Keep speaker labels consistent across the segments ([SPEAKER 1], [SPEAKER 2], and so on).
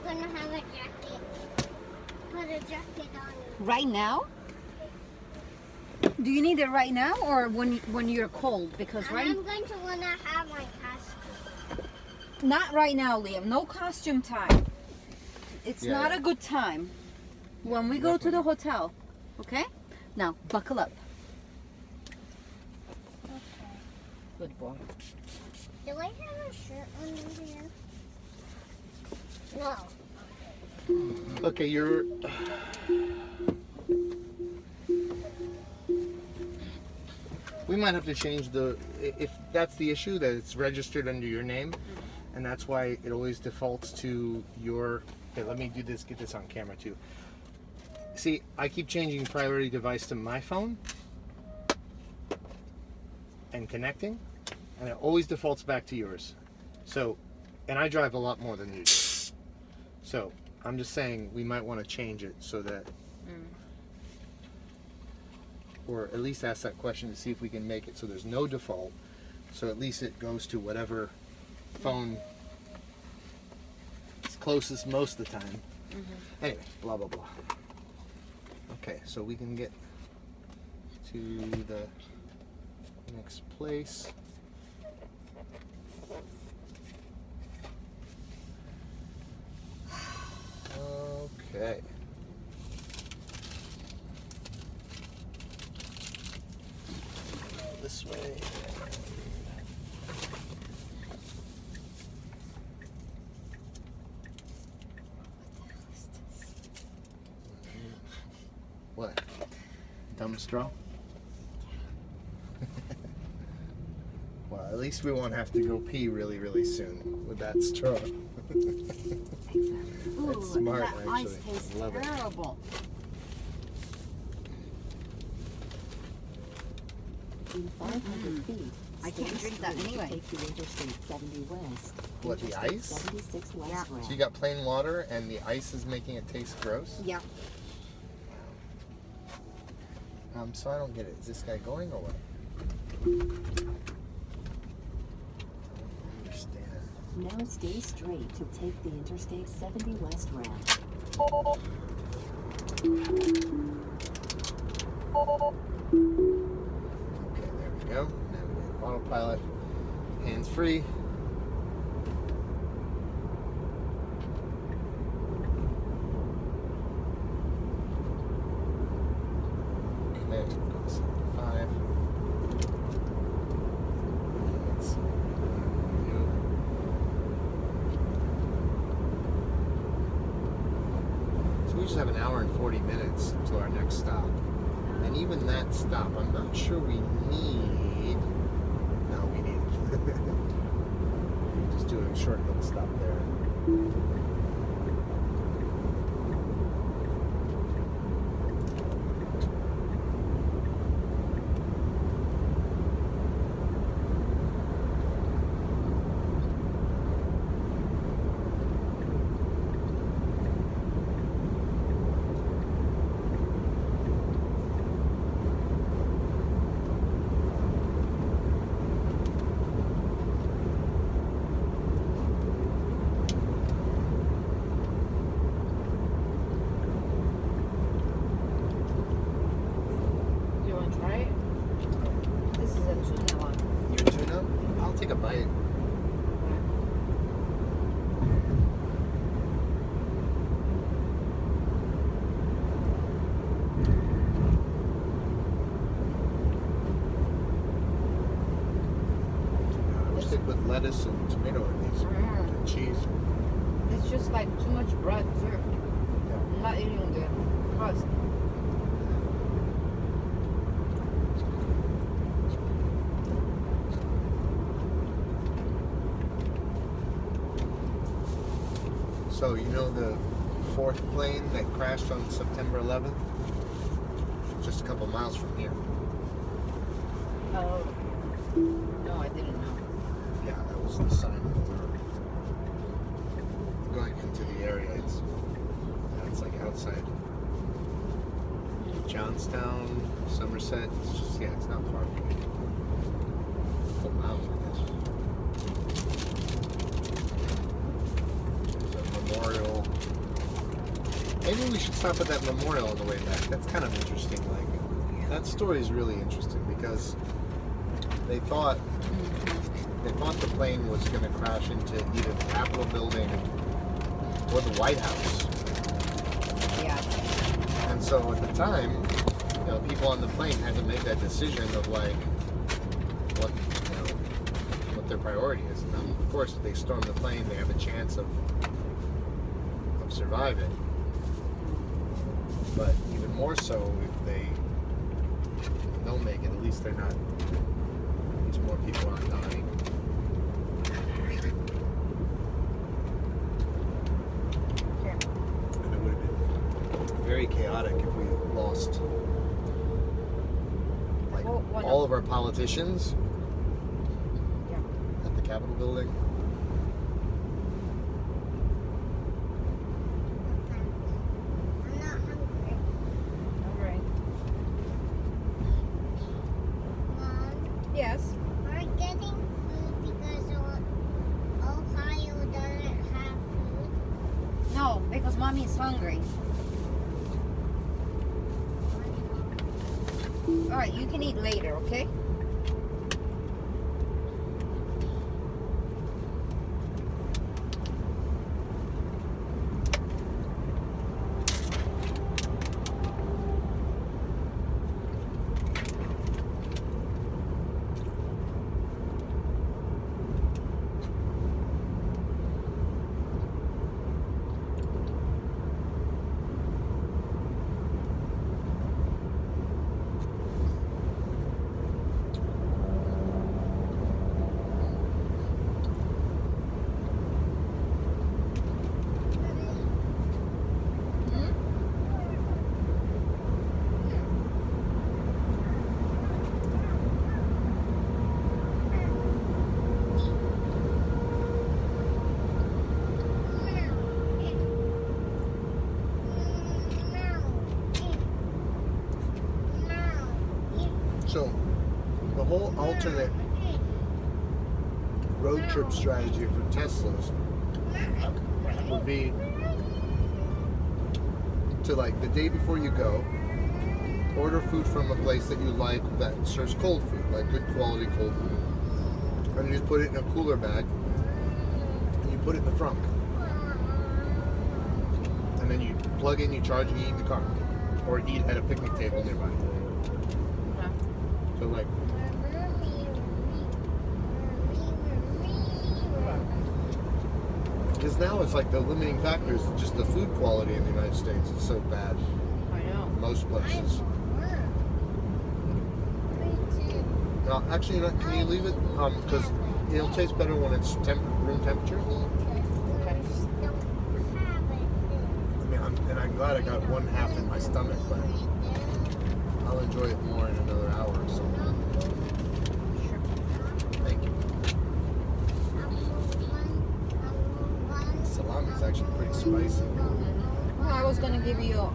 [SPEAKER 1] gonna have a jacket. Put a jacket on me.
[SPEAKER 2] Right now? Do you need it right now or when you're cold? Because
[SPEAKER 1] I'm going to wanna have my costume.
[SPEAKER 2] Not right now, Liam. No costume time. It's not a good time. When we go to the hotel, okay? Now buckle up.
[SPEAKER 1] Okay.
[SPEAKER 2] Good boy.
[SPEAKER 1] Do I have a shirt under here? No.
[SPEAKER 3] Okay, you're... We might have to change the... If that's the issue, that it's registered under your name, and that's why it always defaults to your... Okay, let me do this, get this on camera too. See, I keep changing priority device to my phone and connecting, and it always defaults back to yours. So, and I drive a lot more than you do. So, I'm just saying we might want to change it so that, or at least ask that question to see if we can make it so there's no default. So at least it goes to whatever phone is closest most of the time. Anyway, blah, blah, blah. Okay, so we can get to the next place. Okay. This way. What? Dumb straw? Well, at least we won't have to go pee really, really soon with that straw.
[SPEAKER 2] Ooh,
[SPEAKER 3] That's smart,
[SPEAKER 2] that
[SPEAKER 3] actually.
[SPEAKER 2] ice tastes
[SPEAKER 3] Love it.
[SPEAKER 2] terrible.
[SPEAKER 4] In 500 feet,
[SPEAKER 2] I can't drink that anyway.
[SPEAKER 4] take the Interstate 70 West.
[SPEAKER 3] What, the
[SPEAKER 4] Interstate
[SPEAKER 3] ice?
[SPEAKER 4] 76 West
[SPEAKER 2] Yeah.
[SPEAKER 4] route.
[SPEAKER 3] So you got plain water and the ice is making it taste gross?
[SPEAKER 2] Yeah.
[SPEAKER 3] So I don't get it. Is this guy going or what? I don't understand.
[SPEAKER 4] Now stay straight to take the Interstate 70 West route.
[SPEAKER 3] Okay, there we go. Navigate autopilot. Hands free. Okay, go to 75. Let's see. So we just have an hour and 40 minutes to our next stop. And even that stop, I'm not sure we need. No, we need. Just do a short little stop there.
[SPEAKER 2] Do you want to try it? This is a tuna one.
[SPEAKER 3] Your tuna? I'll take a bite. I wish they put lettuce and tomato in these. And cheese.
[SPEAKER 2] It's just like too much bread too. I'm not eating the crust.
[SPEAKER 3] So, you know the fourth plane that crashed on September 11th? Just a couple miles from here.
[SPEAKER 2] Oh. No, I didn't know.
[SPEAKER 3] Yeah, that was the sign that we were going into the area. It's like outside Johnstown, Somerset. It's just, yeah, it's not far from here. A couple miles, I guess. There's a memorial Maybe we should stop at that memorial on the way back. That's kind of interesting. Like, that story is really interesting because they thought the plane was going to crash into either the Capitol building or the White House.
[SPEAKER 2] Yeah.
[SPEAKER 3] And so at the time, you know, people on the plane had to make that decision of like what their priority is. And of course, if they storm the plane, they have a chance of surviving. But even more so if they don't make it, at least they're not. At least more people aren't dying. And it would have been very chaotic if we lost like all of our politicians at the Capitol building.
[SPEAKER 1] I'm not hungry.
[SPEAKER 2] All right.
[SPEAKER 1] Mom,
[SPEAKER 2] Yes.
[SPEAKER 1] we're getting food because Ohio doesn't have food.
[SPEAKER 2] No, because mommy's hungry. All right, you can eat later, okay?
[SPEAKER 3] So the whole alternate road trip strategy for Teslas would be to, like, the day before you go, order food from a place that you like that serves cold food, like good quality cold food, and you just put it in a cooler bag and you put it in the trunk, and then you plug in, you charge, and you eat in the car, or eat at a picnic table nearby. So like, because now it's like the limiting factor is just the food quality in the United States. It's so bad.
[SPEAKER 2] I know.
[SPEAKER 3] Most places. No, actually, you know, can you leave it? Because it'll taste better when it's room temperature.
[SPEAKER 2] Okay.
[SPEAKER 3] I'm glad I got one half in my stomach, but I'll enjoy it more in another hour or so. Thank you. Salami is actually pretty spicy.
[SPEAKER 2] Well, I was gonna give you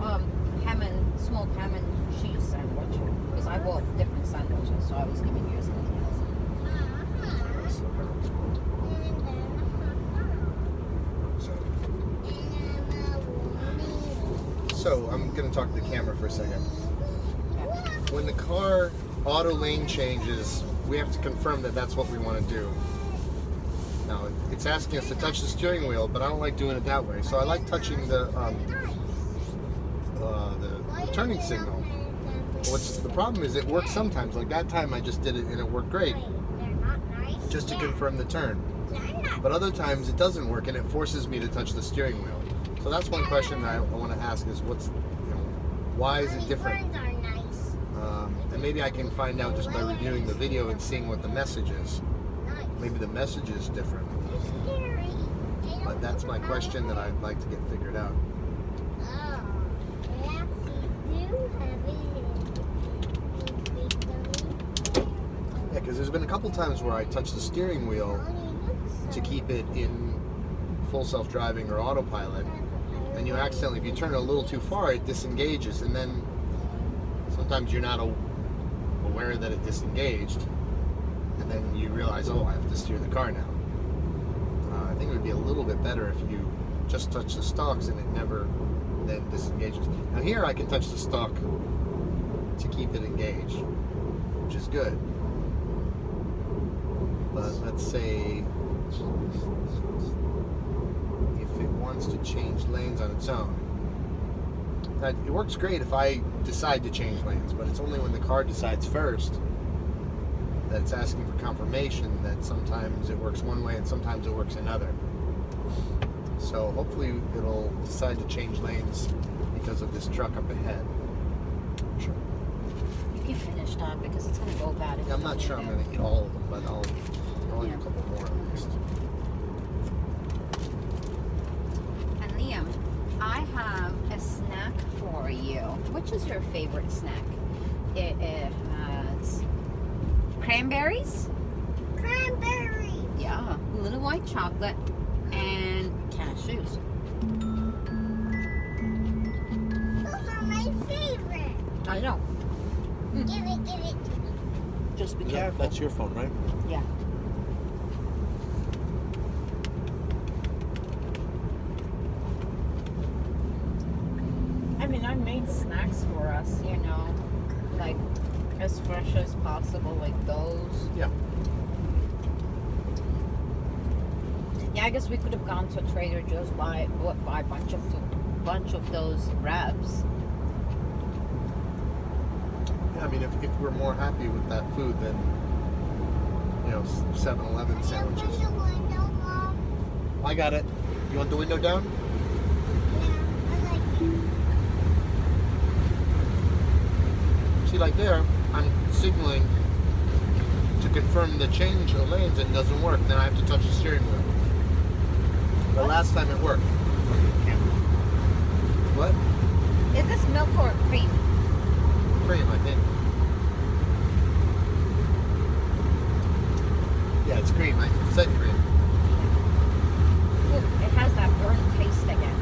[SPEAKER 2] smoked ham and cheese sandwich because I bought different sandwiches, so I was giving you something else.
[SPEAKER 3] So I'm going to talk to the camera for a second. When the car auto lane changes, we have to confirm that that's what we want to do. Now, it's asking us to touch the steering wheel, but I don't like doing it that way. So I like touching the turning signal. What's the problem is it works sometimes. Like that time I just did it and it worked great, just to confirm the turn. But other times it doesn't work and it forces me to touch the steering wheel. So that's one question that I want to ask is why is it different? And maybe I can find out just by reviewing the video and seeing what the message is. Maybe the message is different. But that's my question that I'd like to get figured out. Yeah, because there's been a couple times where I touch the steering wheel to keep it in full self-driving or autopilot, and you accidentally, if you turn it a little too far, it disengages, and then sometimes you're not aware that it disengaged, and then you realize, oh, I have to steer the car now. I think it would be a little bit better if you just touch the stalks and it never and then disengages. Now here I can touch the stalk to keep it engaged, which is good. But let's say if it wants to change lanes on its own. Now, it works great if I decide to change lanes, but it's only when the car decides first that it's asking for confirmation that sometimes it works one way and sometimes it works another. So hopefully it'll decide to change lanes because of this truck up ahead. Sure.
[SPEAKER 2] You can finish that because it's going to go bad. If
[SPEAKER 3] I'm
[SPEAKER 2] you
[SPEAKER 3] not
[SPEAKER 2] don't
[SPEAKER 3] sure
[SPEAKER 2] eat
[SPEAKER 3] I'm
[SPEAKER 2] it.
[SPEAKER 3] going to eat all of them, but I'll eat a couple more at least.
[SPEAKER 2] And Liam, I have a snack for you. Which is your favorite snack? It has cranberries.
[SPEAKER 1] Cranberry.
[SPEAKER 2] Yeah, little white chocolate and cashews.
[SPEAKER 1] Those are my favorite.
[SPEAKER 2] I know.
[SPEAKER 1] Give it to me.
[SPEAKER 2] Just be careful.
[SPEAKER 3] That's your phone, right?
[SPEAKER 2] Yeah. I mean, I made snacks for us, you know, like as fresh as possible, like those.
[SPEAKER 3] Yeah.
[SPEAKER 2] Yeah, I guess we could have gone to Trader Joe's buy a bunch of those wraps.
[SPEAKER 3] Yeah, I mean, if we're more happy with that food than, 7-Eleven sandwiches.
[SPEAKER 1] Open the window, Mom.
[SPEAKER 3] I got it. You want the window down?
[SPEAKER 1] Yeah, I like it.
[SPEAKER 3] See, like there, I'm signaling to confirm the change of lanes and it doesn't work. Then I have to touch the steering wheel. But last time it worked. What?
[SPEAKER 2] Is this milk or cream?
[SPEAKER 3] Cream, I think. Yeah, it's cream. I said cream.
[SPEAKER 2] Ooh, it has that burnt taste again.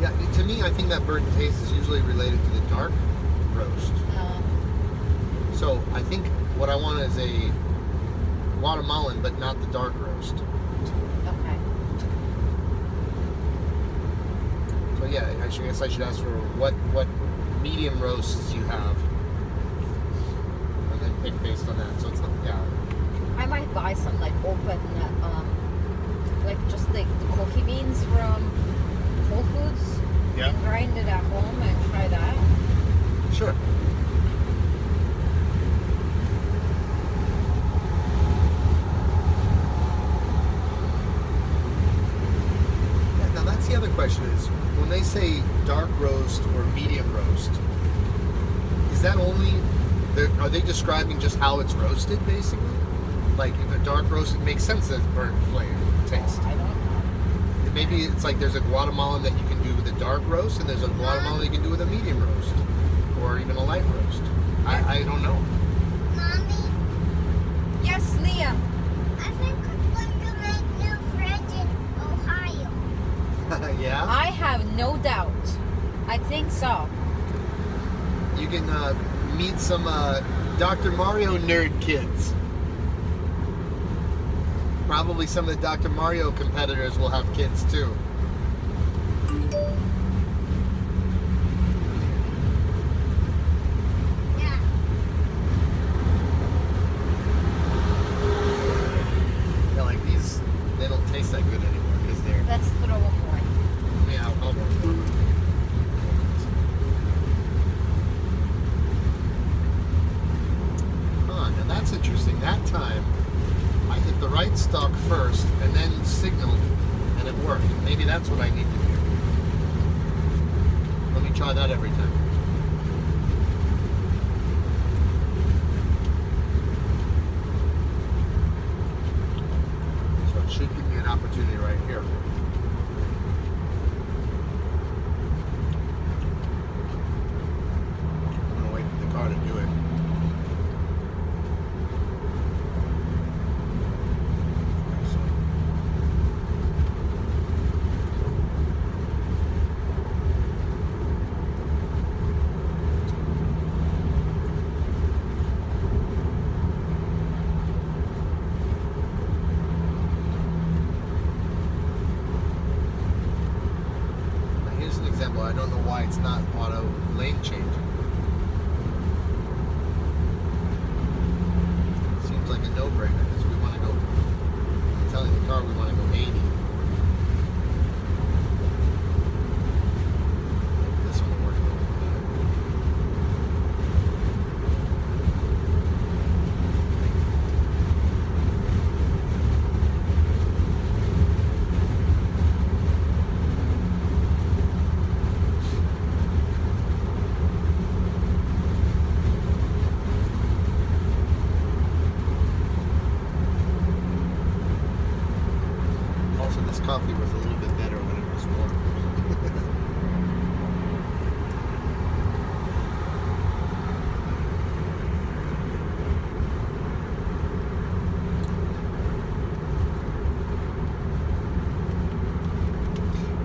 [SPEAKER 3] Yeah, to me, I think that burnt taste is usually related to the dark roast. So I think what I want is a Guatemalan, but not the dark roast.
[SPEAKER 2] Okay.
[SPEAKER 3] So yeah, I guess I should ask for what medium roasts you have, and then pick based on that. So it's not, yeah.
[SPEAKER 2] I might buy some like open, like just like the coffee beans from Whole Foods
[SPEAKER 3] Yeah.
[SPEAKER 2] and grind it at home and try that.
[SPEAKER 3] Sure. Yeah, now that's the other question is, when they say dark roast or medium roast, is that only, are they describing just how it's roasted basically? Like if a dark roast, it makes sense that it's burnt flavor taste.
[SPEAKER 2] I don't know.
[SPEAKER 3] Maybe it's like there's a Guatemalan that you can do with a dark roast, and there's a Guatemalan that you can do with a medium roast, or even a light roast. I don't know.
[SPEAKER 1] Mommy,
[SPEAKER 2] Yes, Liam.
[SPEAKER 1] I think we're going to make new friends in Ohio.
[SPEAKER 3] Yeah,
[SPEAKER 2] I have no doubt. I think so.
[SPEAKER 3] you can meet some Dr. Mario nerd kids. Probably some of the Dr. Mario competitors will have kids too.
[SPEAKER 1] Yeah.
[SPEAKER 3] Yeah, like these, they don't taste that good anymore because they're.
[SPEAKER 2] Let's throw them away.
[SPEAKER 3] Yeah, I'll go for it. Huh, now that's interesting. That time, I hit the right stalk first and then signaled, and it worked. Maybe that's what I need to do. Let me try that every time. So it should give me an opportunity right here. I'm gonna wait for the car to do it. but I don't know why it's not auto lane changing. Seems like a no-brainer because we want to go. I'm telling the car we want to go 80. This one will work a little bit better. Also, this coffee was a little bit better when it was warm.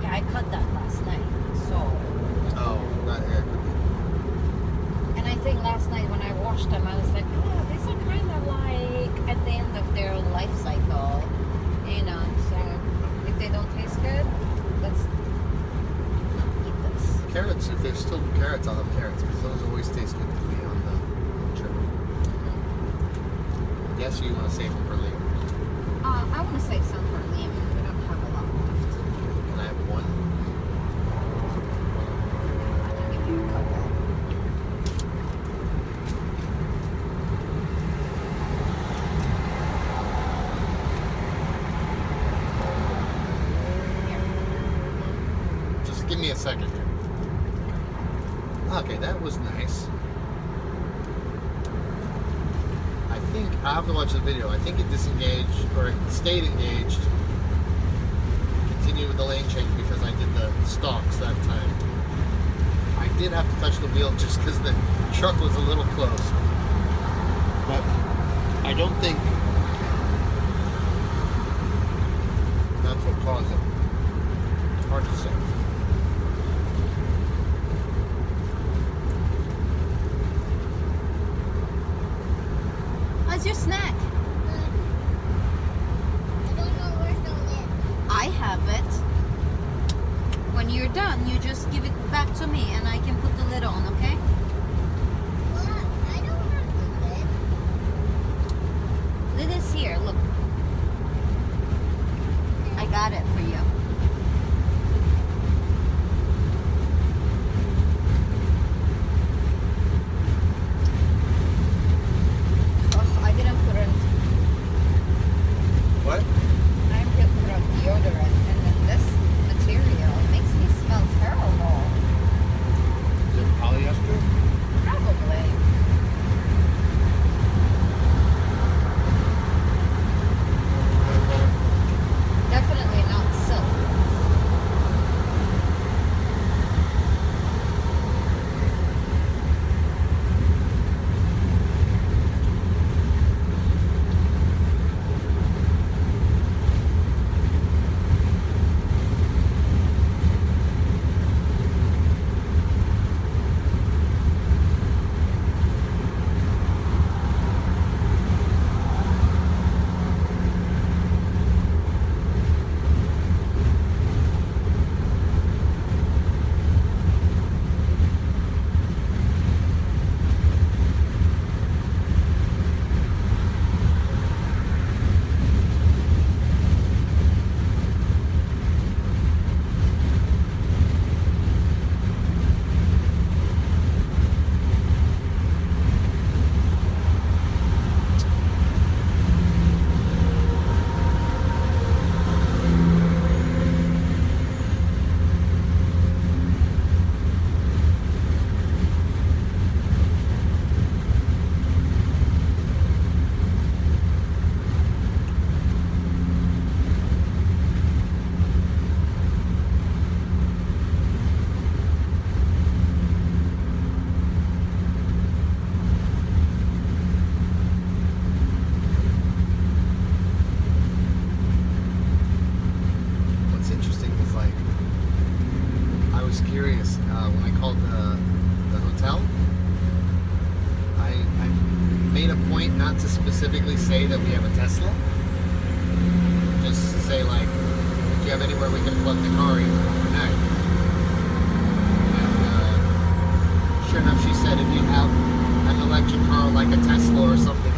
[SPEAKER 2] Yeah, I cut that last night. So,
[SPEAKER 3] Oh, not here.
[SPEAKER 2] and I think last night when I washed them, I was like, oh, these are kind of like at the end of their life cycle, you know. So if they don't taste good, let's eat this.
[SPEAKER 3] Carrots, if there's still carrots, I'll have carrots because those always taste good to me on the trip. Yes, you want to save them for later.
[SPEAKER 2] I want to save some for Liam. We don't have a lot left.
[SPEAKER 3] Can I have one?
[SPEAKER 2] I'll give you a couple.
[SPEAKER 3] Just give me a second here. Okay, that was nice. I think I have to watch the video. I think it disengaged or it stayed engaged. Continue with the lane change because I did the stalks that time. I did have to touch the wheel just because the truck was a little close. But I don't think that's what caused it. Hard to say.
[SPEAKER 2] How's your snack?
[SPEAKER 1] I don't know where's the lid.
[SPEAKER 2] I have it. When you're done, you just give it back to me and I can put the lid on, okay?
[SPEAKER 1] Well, I don't have the lid.
[SPEAKER 2] Lid is here, look. I got it for you. Oh, I didn't put it.
[SPEAKER 3] What?
[SPEAKER 2] I didn't put on deodorant, and then this material makes me smell terrible.
[SPEAKER 3] Is it polyester?
[SPEAKER 2] Probably. Definitely not silk.
[SPEAKER 3] specifically say that we have a Tesla. Just say like, do you have anywhere we can plug the car in overnight? have an electric car like a Tesla or something.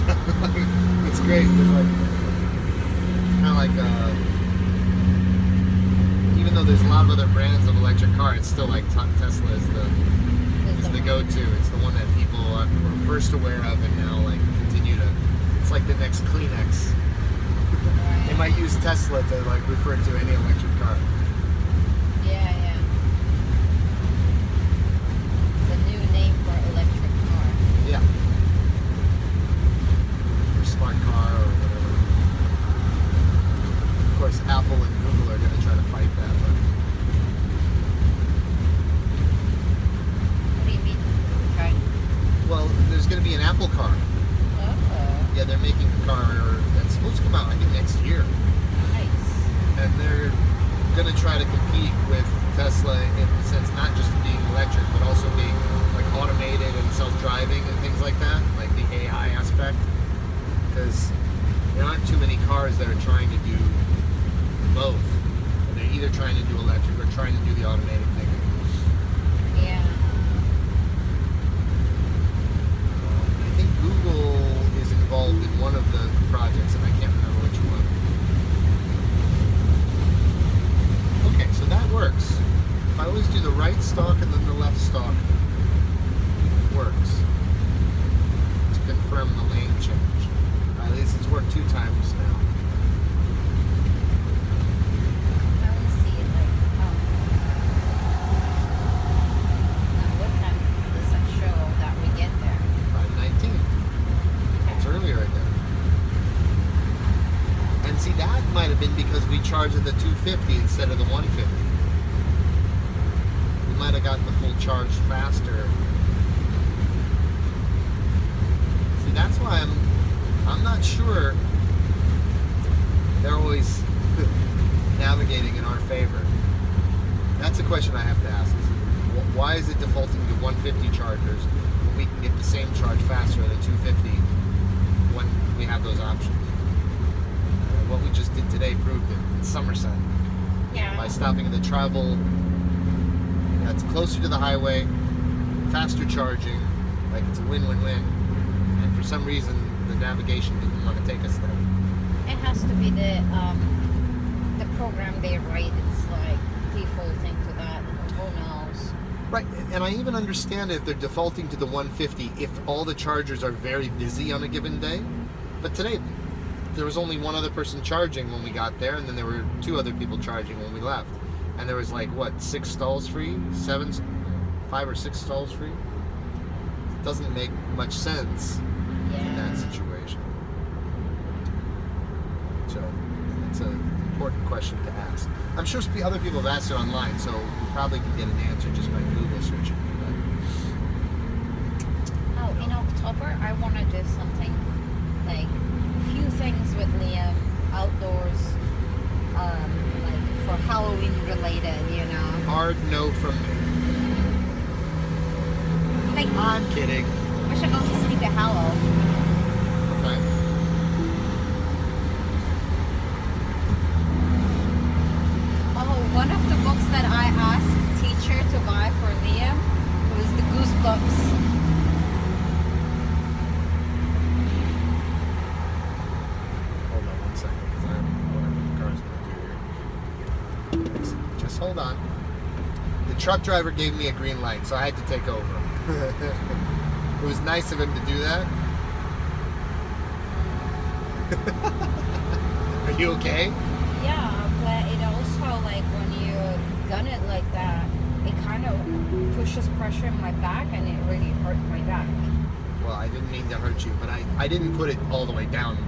[SPEAKER 3] It's great. It's like kind of like even though there's a lot of other brands of electric car, it's still like Tesla is the go-to. It's the one that people were first aware of and now like continue to. It's like the next Kleenex. They might use Tesla to like refer to any electric car.
[SPEAKER 2] Yeah. It's a new name for electric car.
[SPEAKER 3] Yeah. Or smart car or whatever. Of course, Apple and Google are going to try to fight that. But
[SPEAKER 2] What do you mean? Okay.
[SPEAKER 3] well, there's going to be an Apple car.
[SPEAKER 2] Oh,
[SPEAKER 3] Yeah, they're making a car that's supposed to come out, I think, next year.
[SPEAKER 2] nice.
[SPEAKER 3] And they're going to try to compete with Tesla in the sense not just being electric, but also being like automated and self-driving and things like that, like the AI aspect. Because there aren't too many cars that are trying to do both. They're either trying to do electric or trying to do the automated thing.
[SPEAKER 2] Yeah.
[SPEAKER 3] I think Google is involved in one of the projects, and I can't remember which one. Okay, so that works. If I always do the right stalk and then the left stalk, it works. To confirm the lane change. At least it's worked 2 times now.
[SPEAKER 2] I want to see it like, now what time does it show that we get there?
[SPEAKER 3] 5:19. It's earlier right there. And see, that might have been because we charged at the 250 instead of the 150. We might have gotten the full charge faster. See, that's why I'm not sure they're always navigating in our favor. That's a question I have to ask. Is why is it defaulting to 150 chargers when we can get the same charge faster at a 250 when we have those options? What we just did today proved it in Somerset.
[SPEAKER 2] Yeah.
[SPEAKER 3] By stopping at the travel that's closer to the highway, faster charging, like it's a win-win-win. And for some reason, the navigation didn't want to take us there.
[SPEAKER 2] It has to be the program they write. It's like defaulting to that. Who knows?
[SPEAKER 3] Right, and I even understand if they're defaulting to the 150 if all the chargers are very busy on a given day. But today, there was only one other person charging when we got there, and then there were 2 other people charging when we left. And there was like, what, 6 stalls free? 5 or 6 stalls free? It doesn't make much sense in that situation. So, it's an important question to ask. I'm sure other people have asked it online, so we probably can get an answer just by Google searching.
[SPEAKER 2] Oh, in October, I want to do something like a few things with Liam outdoors, like for Halloween related, you know.
[SPEAKER 3] Hard no from me.
[SPEAKER 2] Like,
[SPEAKER 3] I'm kidding.
[SPEAKER 2] we should go to Sleepy Hollow.
[SPEAKER 3] Okay.
[SPEAKER 2] Oh, one of the books that I asked teacher to buy for Liam was the Goosebumps.
[SPEAKER 3] Hold on 1 second, because I don't know what the car's going to do here. Just hold on. The truck driver gave me a green light, so I had to take over. It was nice of him to do that. Are you okay?
[SPEAKER 2] Yeah, but it also, like, when you gun it like that, it kind of pushes pressure in my back, and it really hurt my back.
[SPEAKER 3] Well, I didn't mean to hurt you, but I didn't put it all the way down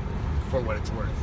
[SPEAKER 3] for what it's worth.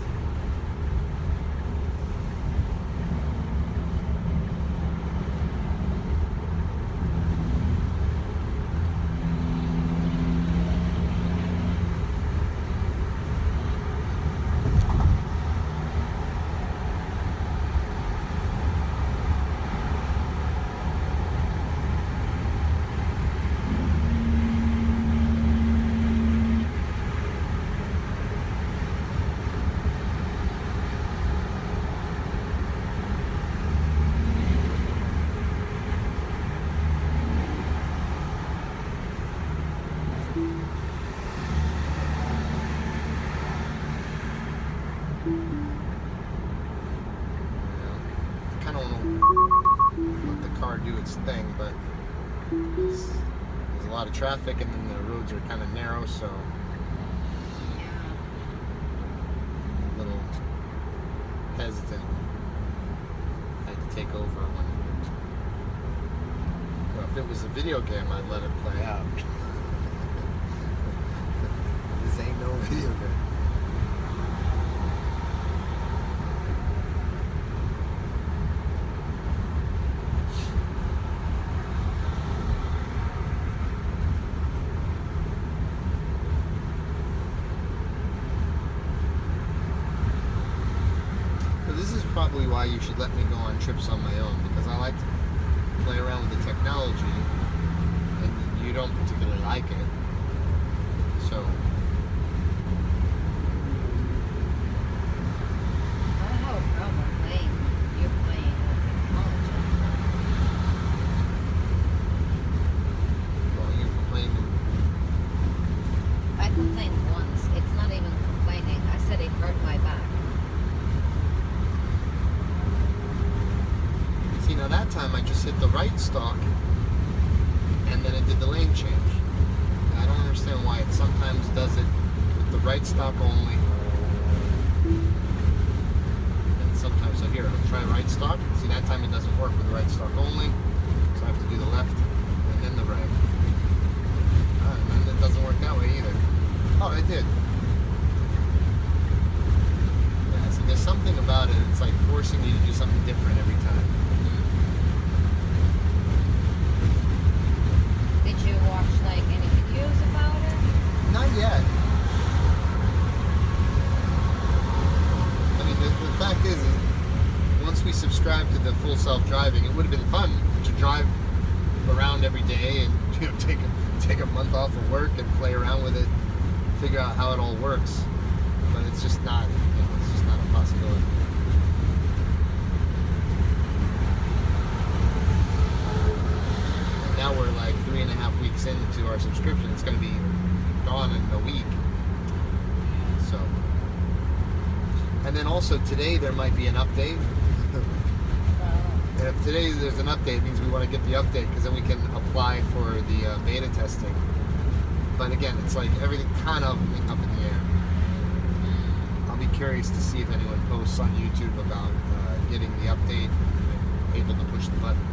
[SPEAKER 3] let the car do its thing, but there's a lot of traffic, and then the roads are kind of narrow, so a little hesitant. I had to take over when. Well, if it was a video game, I'd let it play out. This ain't no video game. This is probably why you should let me go on trips on my own, because I like to play around with the technology, and you don't particularly like it. So
[SPEAKER 2] I don't have a problem playing. You're playing with technology.
[SPEAKER 3] well, you complain.
[SPEAKER 2] I complained once. It's not even complaining. I said it hurt my back.
[SPEAKER 3] See, now that time I just hit the right stalk, and then it did the lane change. I don't understand why it sometimes does it with the right stalk only, and sometimes. So here, I'll try right stalk. See, that time it doesn't work with the right stalk only, so I have to do the left and then the right. And then it doesn't work that way either. Oh, it did. Yeah, see, there's something about it. It's like forcing you to do something different every time.
[SPEAKER 2] Did you watch like any videos about it?
[SPEAKER 3] Not yet. I mean, the fact is, once we subscribed to the full self-driving, it would have been fun to drive around every day and take a month off of work and play around with it, figure out how it all works. But it's just not. It's just not a possibility. Now we're like 3.5 weeks into our subscription. It's going to be gone in a week. So, and then also today there might be an update. And if today there's an update, it means we want to get the update because then we can apply for the beta testing. But again, it's like everything kind of up in the air. I'll be curious to see if anyone posts on YouTube about getting the update and able to push the button.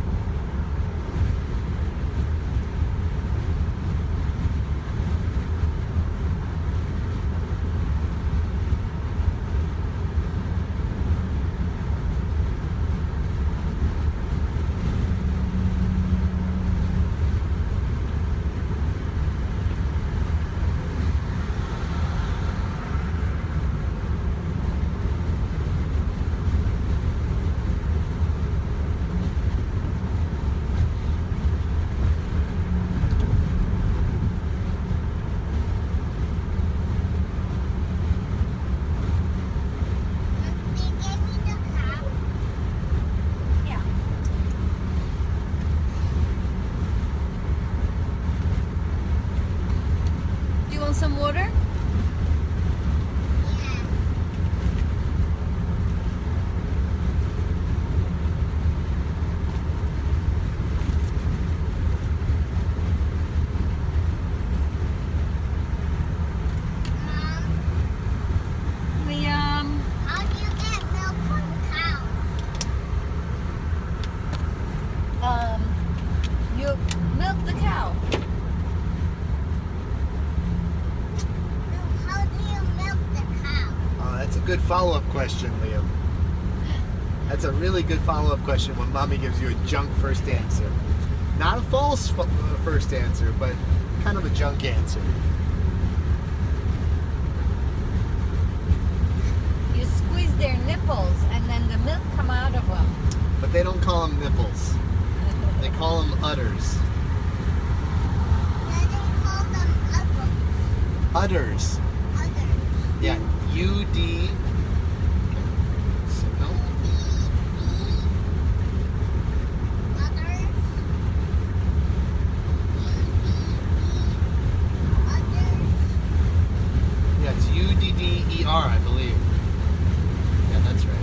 [SPEAKER 2] Some water?
[SPEAKER 1] How do you get milk from cows?
[SPEAKER 2] You milk the cow.
[SPEAKER 1] No, how do you milk the cow?
[SPEAKER 3] That's a good follow-up question, Liam. That's a really good follow-up question when mommy gives you a junk first answer. Not a false first answer, but kind of a junk answer.
[SPEAKER 2] You squeeze their nipples and then the milk come out of them.
[SPEAKER 3] But they don't call them nipples. They call them udders.
[SPEAKER 1] Then they call them
[SPEAKER 3] Udders.
[SPEAKER 1] others.
[SPEAKER 3] Yeah, U-D. Signal.
[SPEAKER 1] Others.
[SPEAKER 3] Yeah, it's U-D-D-E-R, I believe. Yeah, that's right.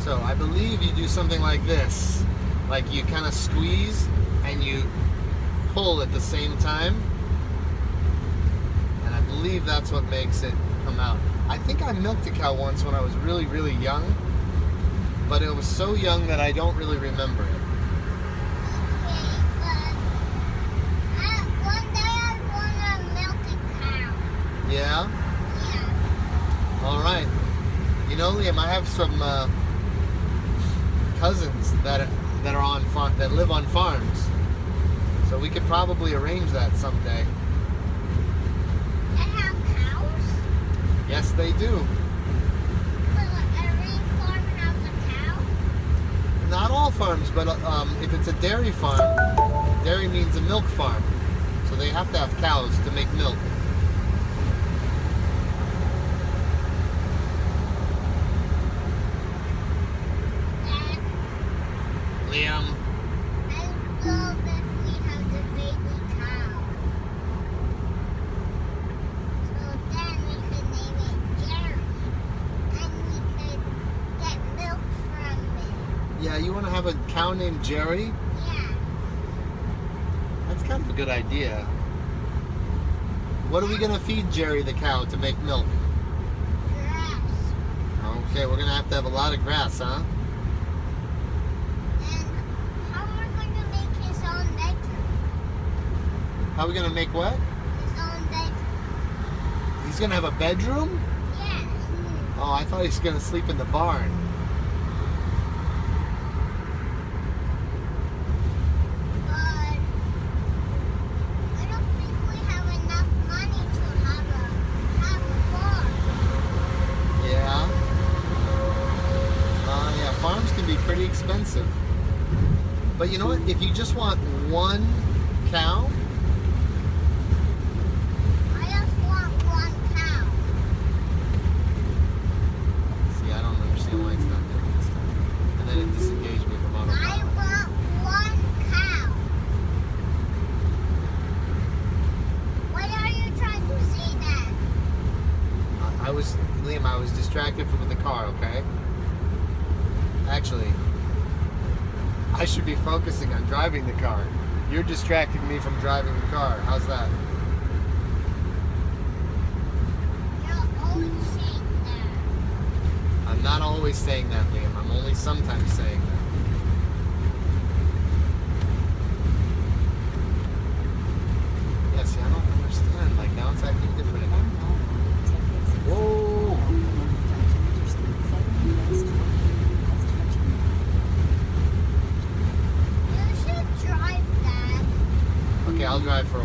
[SPEAKER 3] So I believe you do something like this. Like you kind of squeeze and you pull at the same time. And I believe that's what makes it come out. I think I milked a cow once when I was really, really young. But it was so young that I don't really remember it.
[SPEAKER 1] Okay, but one day I want to milk a cow.
[SPEAKER 3] Yeah?
[SPEAKER 1] Yeah.
[SPEAKER 3] All right. You know, Liam, I have some cousins that are on that live on farms, so we could probably arrange that someday.
[SPEAKER 1] They have cows?
[SPEAKER 3] Yes, they do.
[SPEAKER 1] Well, every farm has a cow?
[SPEAKER 3] Not all farms, but if it's a dairy farm, dairy means a milk farm, so they have to have cows to make milk.
[SPEAKER 1] Dad,
[SPEAKER 3] Liam,
[SPEAKER 1] I love if we have the baby cow. So then we could name it Jerry. And we could get milk from it.
[SPEAKER 3] yeah, you want to have a cow named Jerry?
[SPEAKER 1] Yeah.
[SPEAKER 3] That's kind of a good idea. What are we going to feed Jerry the cow to make milk?
[SPEAKER 1] Grass.
[SPEAKER 3] Okay, we're going to have a lot of grass, huh?
[SPEAKER 1] And how are we going to make his own bedroom?
[SPEAKER 3] How are we going to make what?
[SPEAKER 1] His own bedroom.
[SPEAKER 3] He's going to have a bedroom?
[SPEAKER 1] Yes.
[SPEAKER 3] Oh, I thought he was going to sleep in the barn.
[SPEAKER 1] But I don't think we have enough money to have a farm.
[SPEAKER 3] Yeah. Yeah, farms can be pretty expensive. But you know what? If you just want one cow,
[SPEAKER 1] I just want one cow.
[SPEAKER 3] see, I don't understand why it's not doing this time. And then it disengaged me from
[SPEAKER 1] I
[SPEAKER 3] autopilot.
[SPEAKER 1] want one cow. Why are you trying to say that?
[SPEAKER 3] Liam, I was distracted from the car, okay? Actually, I should be focusing on driving the car. You're distracting me from driving the car. How's that?
[SPEAKER 1] You're always saying that.
[SPEAKER 3] I'm not always saying that, Liam. I'm only sometimes saying that. Yeah, see, I don't understand. Like, now it's acting different again. Whoa!
[SPEAKER 1] You should drive that.
[SPEAKER 3] Okay, I'll drive for